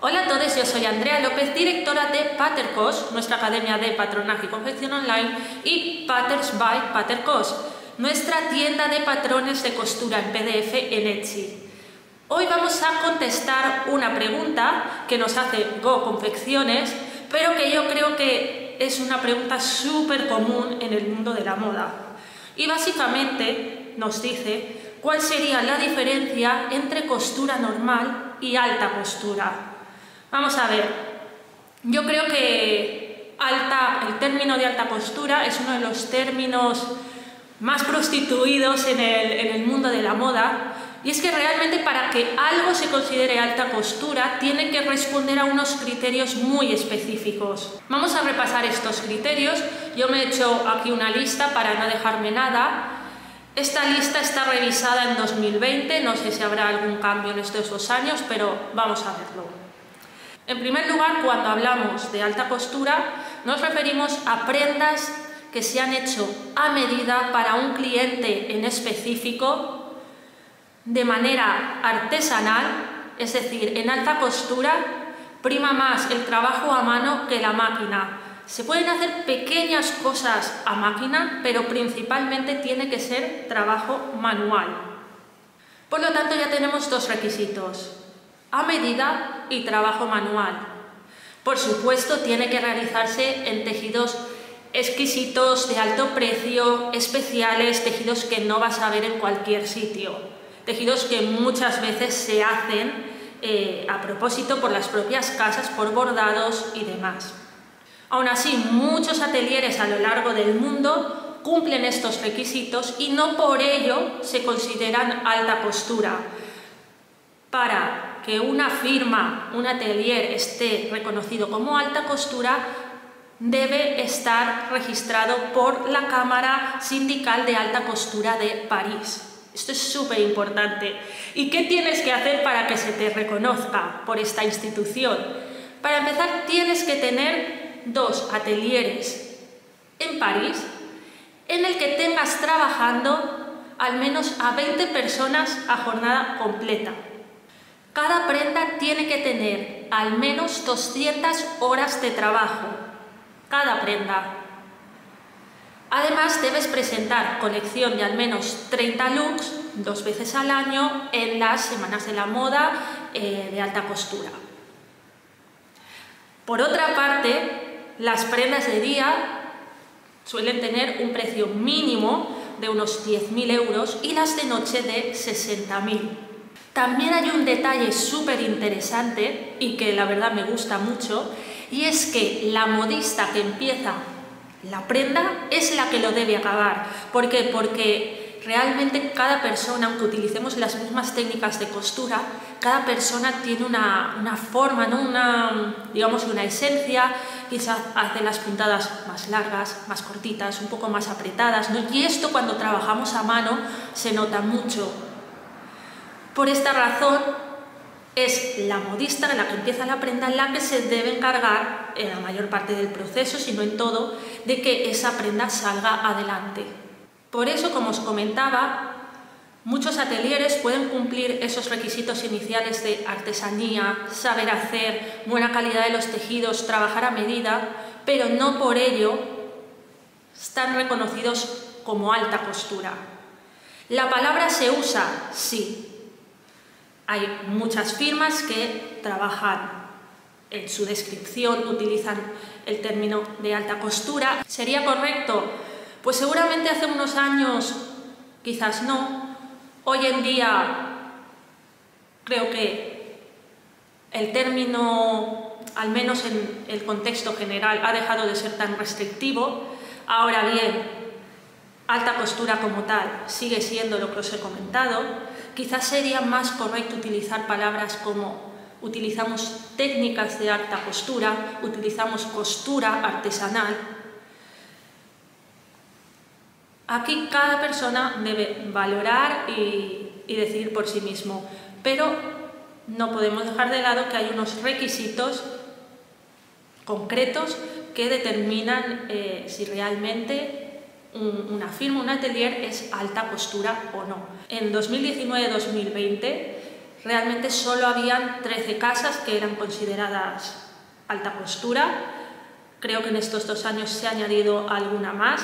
Hola a todos, yo soy Andrea López, directora de Patercos, nuestra academia de patronaje y confección online, y Patterns by Patercos, nuestra tienda de patrones de costura en PDF en Etsy. Hoy vamos a contestar una pregunta que nos hace Go Confecciones, pero que yo creo que es una pregunta súper común en el mundo de la moda. Y básicamente nos dice cuál sería la diferencia entre costura normal y alta costura. Vamos a ver, yo creo que el término de alta costura es uno de los términos más prostituidos en el mundo de la moda, y es que realmente para que algo se considere alta costura tiene que responder a unos criterios muy específicos. Vamos a repasar estos criterios. Yo me he hecho aquí una lista para no dejarme nada. Esta lista está revisada en 2020, no sé si habrá algún cambio en estos 2 años, pero vamos a verlo. En primer lugar, cuando hablamos de alta costura, nos referimos a prendas que se han hecho a medida para un cliente en específico, de manera artesanal, es decir, en alta costura prima más el trabajo a mano que la máquina. Se pueden hacer pequeñas cosas a máquina, pero principalmente tiene que ser trabajo manual. Por lo tanto, ya tenemos 2 requisitos: a medida y trabajo manual. Por supuesto, tiene que realizarse en tejidos exquisitos, de alto precio, especiales, tejidos que no vas a ver en cualquier sitio, tejidos que muchas veces se hacen a propósito por las propias casas, por bordados y demás. Aún así, muchos atelieres a lo largo del mundo cumplen estos requisitos y no por ello se consideran alta costura. Para que una firma, un atelier esté reconocido como alta costura, debe estar registrado por la Cámara Sindical de Alta Costura de París. Esto es súper importante. ¿Y qué tienes que hacer para que se te reconozca por esta institución? Para empezar, tienes que tener 2 atelieres en París en el que tengas trabajando al menos a 20 personas a jornada completa. Cada prenda tiene que tener al menos 200 horas de trabajo, cada prenda. Además, debes presentar colección de al menos 30 looks 2 veces al año en las semanas de la moda de alta costura. Por otra parte, las prendas de día suelen tener un precio mínimo de unos 10.000 euros y las de noche de 60.000. También hay un detalle súper interesante y que la verdad me gusta mucho, y es que la modista que empieza la prenda es la que lo debe acabar. ¿Por qué? Porque realmente cada persona, aunque utilicemos las mismas técnicas de costura, cada persona tiene una forma, ¿no? Digamos una esencia. Quizás hace las puntadas más largas, más cortitas, un poco más apretadas, ¿no? Y esto cuando trabajamos a mano se nota mucho. Por esta razón, es la modista, la que empieza la prenda, la que se debe encargar en la mayor parte del proceso, si no en todo, de que esa prenda salga adelante. Por eso, como os comentaba, muchos atelieres pueden cumplir esos requisitos iniciales de artesanía, saber hacer, buena calidad de los tejidos, trabajar a medida, pero no por ello están reconocidos como alta costura. La palabra se usa, sí. Hay muchas firmas que trabajan en su descripción, utilizan el término de alta costura. ¿Sería correcto? Pues seguramente hace unos años quizás no. Hoy en día creo que el término, al menos en el contexto general, ha dejado de ser tan restrictivo. Ahora bien, alta costura como tal sigue siendo lo que os he comentado. Quizás sería más correcto utilizar palabras como utilizamos técnicas de alta costura, utilizamos costura artesanal. Aquí cada persona debe valorar y decidir por sí mismo, pero no podemos dejar de lado que hay unos requisitos concretos que determinan si realmente una firma, un atelier es alta costura o no. En 2019-2020 realmente solo habían 13 casas que eran consideradas alta costura. Creo que en estos 2 años se ha añadido alguna más,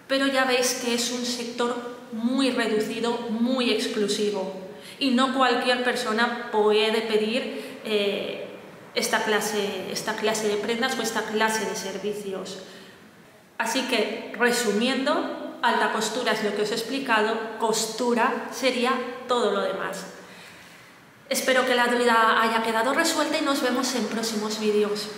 pero ya veis que es un sector muy reducido, muy exclusivo, y no cualquier persona puede pedir esta clase de prendas o esta clase de servicios. Así que, resumiendo, alta costura es lo que os he explicado, costura sería todo lo demás. Espero que la duda haya quedado resuelta y nos vemos en próximos vídeos.